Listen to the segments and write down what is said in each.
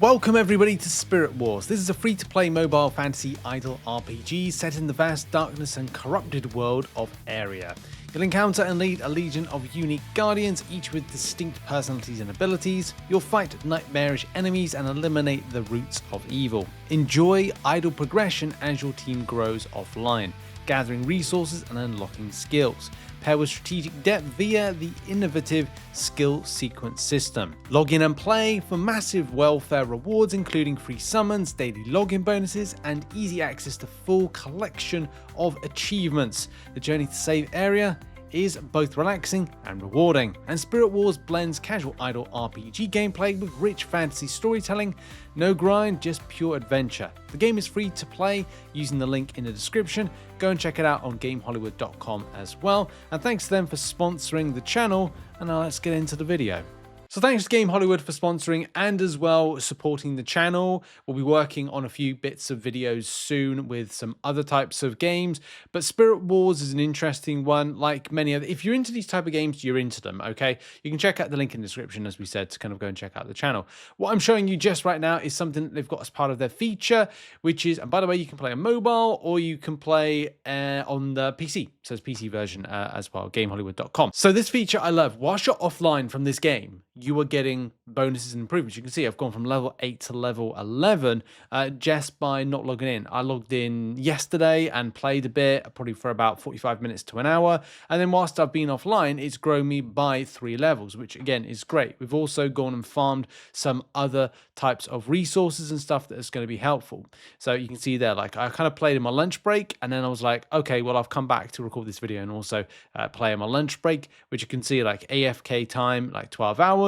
Welcome everybody to Spirit Wars. This is a free-to-play mobile fantasy idle RPG set in the vast darkness and corrupted world of Area. You'll encounter and lead a legion of unique guardians, each with distinct personalities and abilities. You'll fight nightmarish enemies and eliminate the roots of evil. Enjoy idle progression as your team grows offline, gathering resources and unlocking skills. Pair with strategic depth via the innovative skill sequence system. Log in and play for massive welfare rewards, including free summons, daily login bonuses, and easy access to full collection of achievements. The journey to save Area is both relaxing and rewarding, and Spirit Wars blends casual idle RPG gameplay with rich fantasy storytelling. No grind, just pure adventure. The game is free to play using the link in the description. Go and check it out on GameHollywood.com as well, and thanks to them for sponsoring the channel. And now let's get into the video. So thanks to Game Hollywood for sponsoring and as well supporting the channel. We'll be working on a few bits of videos soon with some other types of games, but Spirit Wars is an interesting one. Like many other, if you're into these type of games, you're into them, okay? You can check out the link in the description, as we said, to kind of go and check out the channel. What I'm showing you just right now is something that they've got as part of their feature, which is, and by the way, you can play on mobile or you can play on the PC. So it's PC version as well, GameHollywood.com. So this feature I love. Whilst you're offline from this game, you are getting bonuses and improvements. You can see I've gone from level 8 to level 11 just by not logging in. I logged in yesterday and played a bit, probably for about 45 minutes to an hour. And then whilst I've been offline, it's grown me by 3 levels, which again is great. We've also gone and farmed some other types of resources and stuff that is going to be helpful. So you can see there, like I kind of played in my lunch break, and then I was like, okay, well, I've come back to record this video and also play on my lunch break, which you can see like AFK time, like 12 hours.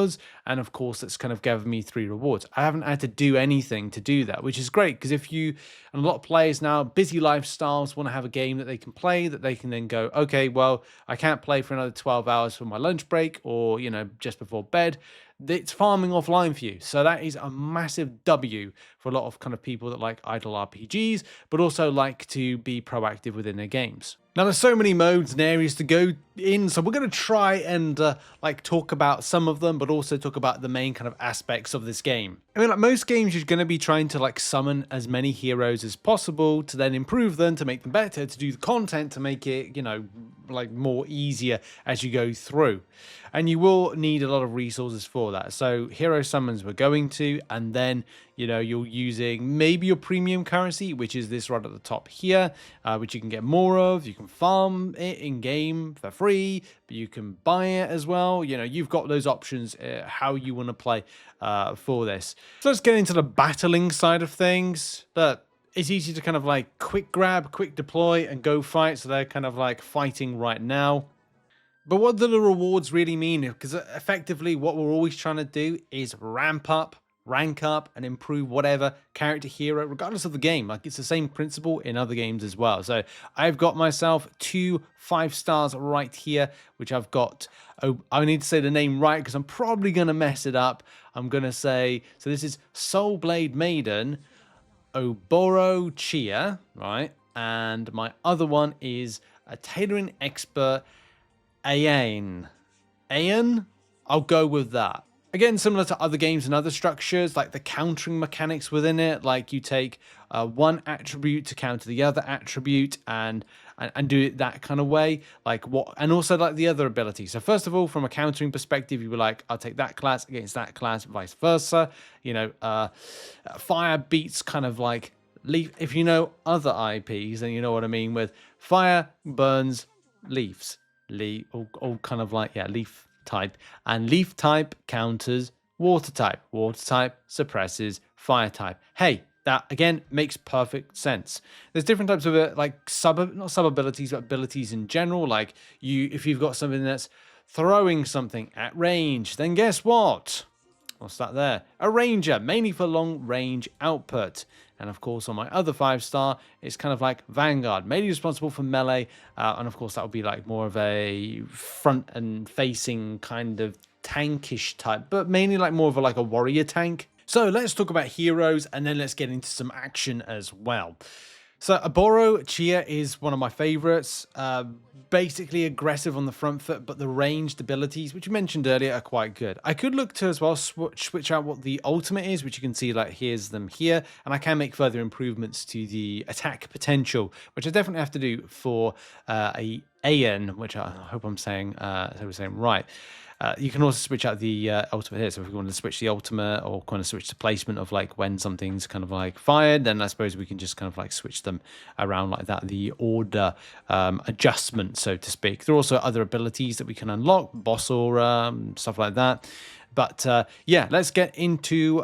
And of course, that's kind of given me 3 rewards. I haven't had to do anything to do that, which is great, because if you, and a lot of players now, busy lifestyles, want to have a game that they can play, that they can then go, okay, well, I can't play for another 12 hours for my lunch break, or, you know, just before bed. It's farming offline for you. So that is a massive W for a lot of kind of people that like idle RPGs, but also like to be proactive within their games. Now, there's so many modes and areas to go in, so we're going to try and like talk about some of them, but also talk about the main kind of aspects of this game. I mean, like most games, you're going to be trying to like summon as many heroes as possible to then improve them, to make them better, to do the content, to make it, you know, like more easier as you go through. And you will need a lot of resources for that. So hero summons we're going to, and then, you know, you're using maybe your premium currency, which is this right at the top here, which you can get more of. You can farm it in game for free, but you can buy it as well. You know, you've got those options how you want to play for this. So let's get into the battling side of things. But it's easy to kind of like quick grab, quick deploy, and go fight. So they're kind of like fighting right now. But what do the rewards really mean? Because effectively what we're always trying to do is ramp up, rank up, and improve whatever character, hero, regardless of the game. Like, it's the same principle in other games as well. So I've got myself 2 5 stars right here, which I've got. Oh, I need to say the name right because I'm probably going to mess it up. I'm going to say, so this is Soulblade Maiden Oboro Chia, right? And my other one is a tailoring expert, Ayan. I'll go with that. Again, similar to other games and other structures, like the countering mechanics within it, like you take one attribute to counter the other attribute and do it that kind of way, like what, and also like the other ability. So first of all, from a countering perspective, you were like, I'll take that class against that class, vice versa. You know, fire beats kind of like leaf. If you know other IPs, then you know what I mean with fire burns leaves. All kind of like, yeah, leaf type, and leaf type counters water type suppresses fire type. Hey, that again makes perfect sense. There's different types of like not sub abilities, but abilities in general. Like if you've got something that's throwing something at range, then guess what? What's that there? A ranger, mainly for long range output. And of course, on my other 5-star, it's kind of like Vanguard, mainly responsible for melee. And of course, that would be like more of a front and facing kind of tankish type, but mainly like more of like a warrior tank. So let's talk about heroes, and then let's get into some action as well. So Aboro Chia is one of my favorites. Basically aggressive on the front foot, but the ranged abilities, which you mentioned earlier, are quite good. I could look to as well switch out what the ultimate is, which you can see like here's them here, and I can make further improvements to the attack potential, which I definitely have to do for a AN, which I hope I'm saying right. You can also switch out the ultimate here. So if we want to switch the ultimate or kind of switch the placement of like when something's kind of like fired, then I suppose we can just kind of like switch them around like that. The order adjustment, so to speak. There are also other abilities that we can unlock, boss aura, stuff like that. But yeah, let's get into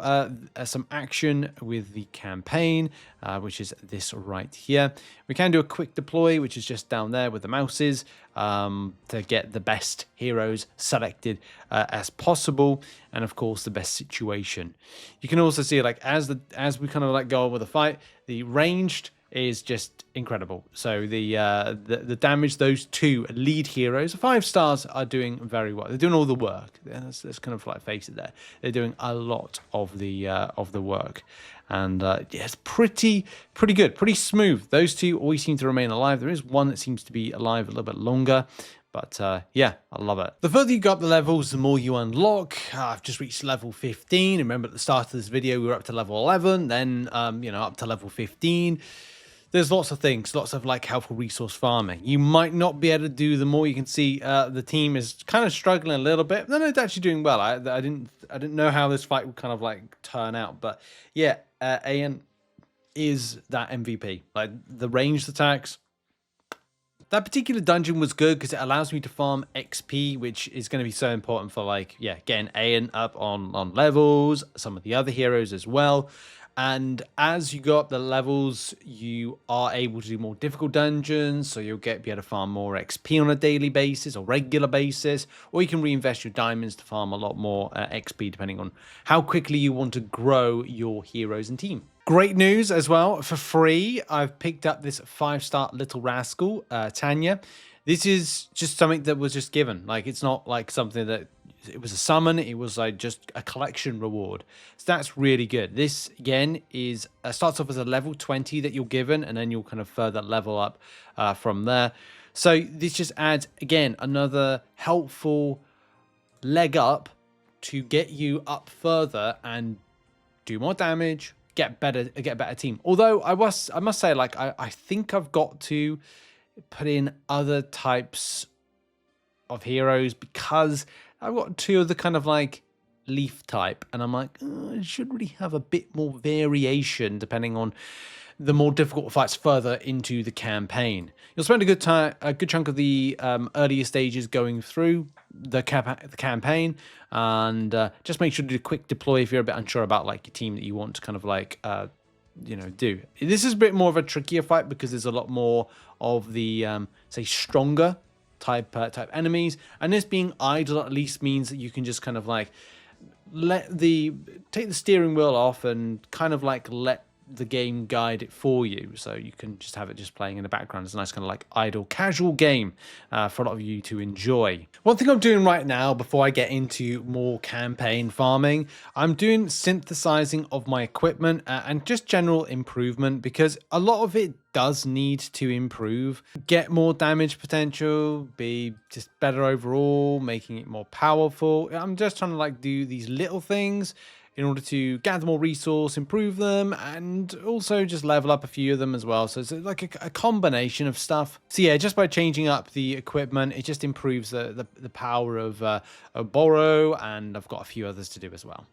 some action with the campaign, which is this right here. We can do a quick deploy, which is just down there with the mouses, to get the best heroes selected as possible, and of course the best situation. You can also see like as we kind of like go on with the fight, the ranged is just incredible. So the damage those two lead heroes, 5 stars, are doing very well. They're doing all the work. Let's kind of like face it there. They're doing a lot of the work. And yeah, it's pretty good, pretty smooth. Those two always seem to remain alive. There is one that seems to be alive a little bit longer. But yeah, I love it. The further you go up the levels, the more you unlock. I've just reached level 15. Remember at the start of this video, we were up to level 11, then, you know, up to level 15. There's lots of things, lots of like helpful resource farming. You might not be able to do them all. You can see the team is kind of struggling a little bit. No, it's actually doing well. I didn't know how this fight would kind of like turn out, but yeah, AN is that MVP. Like the ranged attacks. That particular dungeon was good because it allows me to farm XP, which is going to be so important for like, yeah, getting AN up on levels, some of the other heroes as well. And as you go up the levels, you are able to do more difficult dungeons, so you'll be able to farm more XP on a daily basis or regular basis, or you can reinvest your diamonds to farm a lot more XP depending on how quickly you want to grow your heroes and team. Great news as well, for free, I've picked up this 5-star Little Rascal, Tanya. This is just something that was just given. Like, it's not like something that it was a summon, it was like just a collection reward. So that's really good. This again is starts off as a level 20 that you're given, and then you'll kind of further level up from there. So this just adds again another helpful leg up to get you up further and do more damage, get a better team. Although I must say, like I think I've got to put in other types of heroes because I've got 2 of the kind of like leaf type, and I'm like, I should really have a bit more variation depending on the more difficult fights further into the campaign. You'll spend a good chunk of the earlier stages going through the campaign, and just make sure to do a quick deploy if you're a bit unsure about like your team that you want to kind of like you know, do. This is a bit more of a trickier fight because there's a lot more of the say stronger type enemies, and this being idle at least means that you can just kind of like take the steering wheel off and kind of like let the game guide it for you, so you can just have it just playing in the background. It's a nice kind of like idle casual game for a lot of you to enjoy. One thing I'm doing right now before I get into more campaign farming, I'm doing synthesizing of my equipment and just general improvement, because a lot of it does need to improve, get more damage potential, be just better overall, making it more powerful. I'm just trying to like do these little things in order to gather more resource, improve them, and also just level up a few of them as well. So it's like a combination of stuff. So yeah, just by changing up the equipment, it just improves the power of Borrow, and I've got a few others to do as well.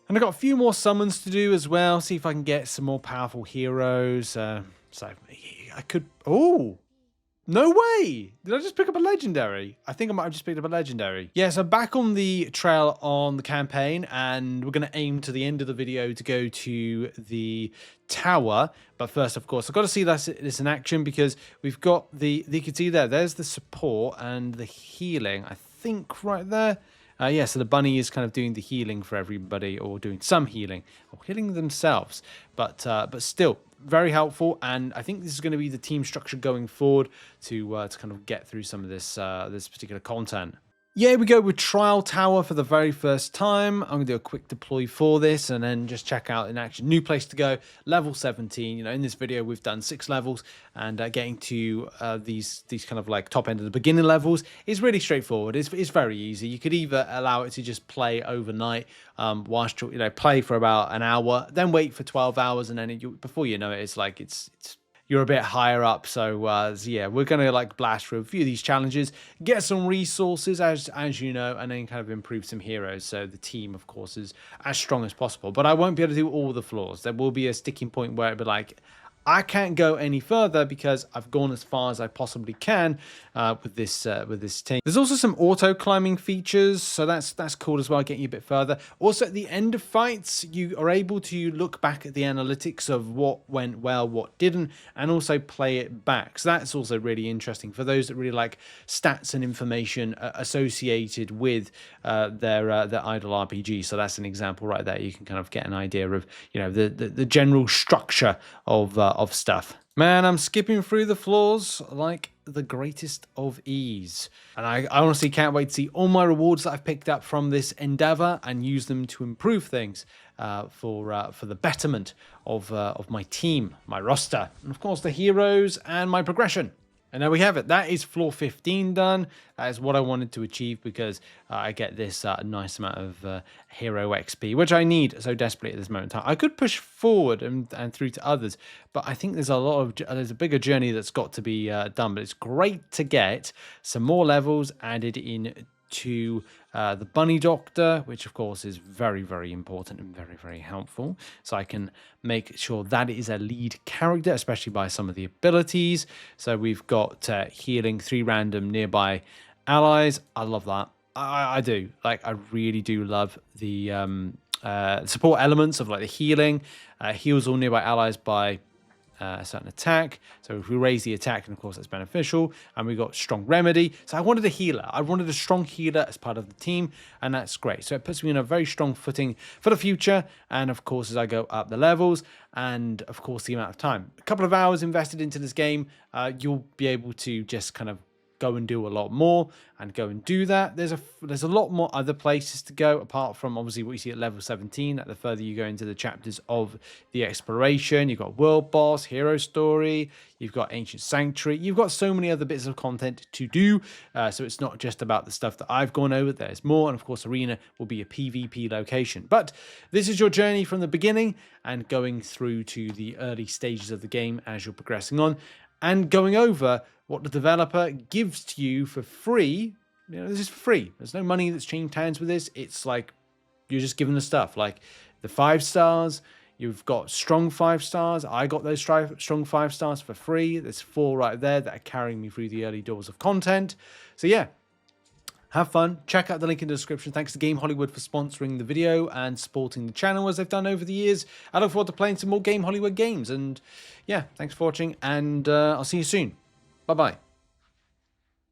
And I've got a few more summons to do as well, see if I can get some more powerful heroes. So I could... Oh! No way! Did I just pick up a legendary? I think I might have just picked up a legendary. Yeah, so back on the trail on the campaign, and we're going to aim to the end of the video to go to the tower. But first, of course, I've got to see this in action, because we've got you can see there's the support and the healing, I think, right there. Yeah, so the bunny is kind of doing the healing for everybody, or doing some healing, or healing themselves. But still, very helpful, and I think this is going to be the team structure going forward to kind of get through some of this this particular content. Yeah, we go with Trial Tower for the very first time. I'm going to do a quick deploy for this and then just check out in action. New place to go, level 17. You know, in this video, we've done 6 levels, and getting to these kind of like top end of the beginning levels is really straightforward. It's very easy. You could either allow it to just play overnight, whilst, you know, play for about an hour, then wait for 12 hours, and then before you know it, it's like it's you're a bit higher up. So yeah, we're gonna like blast through a few of these challenges, get some resources as you know, and then kind of improve some heroes, so the team of course is as strong as possible. But I won't be able to do all the floors. There will be a sticking point where it'll be like, I can't go any further because I've gone as far as I possibly can with this team. There's also some auto climbing features, so that's cool as well, getting you a bit further. Also, at the end of fights, you are able to look back at the analytics of what went well, what didn't, and also play it back. So that's also really interesting for those that really like stats and information associated with their idle RPG. So that's an example right there. You can kind of get an idea of, you know, the general structure of stuff. Man, I'm skipping through the floors like the greatest of ease. And I honestly can't wait to see all my rewards that I've picked up from this endeavor and use them to improve things for the betterment of my team, my roster, and of course the heroes and my progression. And there we have it. That is floor 15 done. That is what I wanted to achieve because I get this nice amount of hero XP, which I need so desperately at this moment in time. I could push forward and through to others, but I think there's a bigger journey that's got to be done. But it's great to get some more levels added in to the Bunny Doctor, which of course is very, very important and very, very helpful. So I can make sure that it is a lead character, especially by some of the abilities. So we've got healing 3 random nearby allies. I love that. I do. Like, I really do love the support elements of like the healing. Heals all nearby allies by a certain attack. So if we raise the attack, and of course that's beneficial. And we got strong remedy. So I wanted a healer. I wanted a strong healer as part of the team, and that's great. So it puts me in a very strong footing for the future. And of course, as I go up the levels, and of course the amount of time, a couple of hours invested into this game, you'll be able to just kind of go and do a lot more and go and do that. There's a lot more other places to go apart from obviously what you see at level 17. That the further you go into the chapters of the exploration, you've got world boss, hero story, you've got ancient sanctuary, you've got so many other bits of content to do. So it's not just about the stuff that I've gone over. There's more, and of course arena will be a PvP location. But this is your journey from the beginning and going through to the early stages of the game as you're progressing on, and going over what the developer gives to you for free. You know, this is for free. There's no money that's changed hands with this. It's like you're just given the stuff. Like the 5 stars, you've got strong 5 stars. I got those strong 5 stars for free. There's 4 right there that are carrying me through the early doors of content. So yeah, have fun. Check out the link in the description. Thanks to Game Hollywood for sponsoring the video and supporting the channel as they've done over the years. I look forward to playing some more Game Hollywood games. And yeah, thanks for watching, and I'll see you soon. Bye-bye.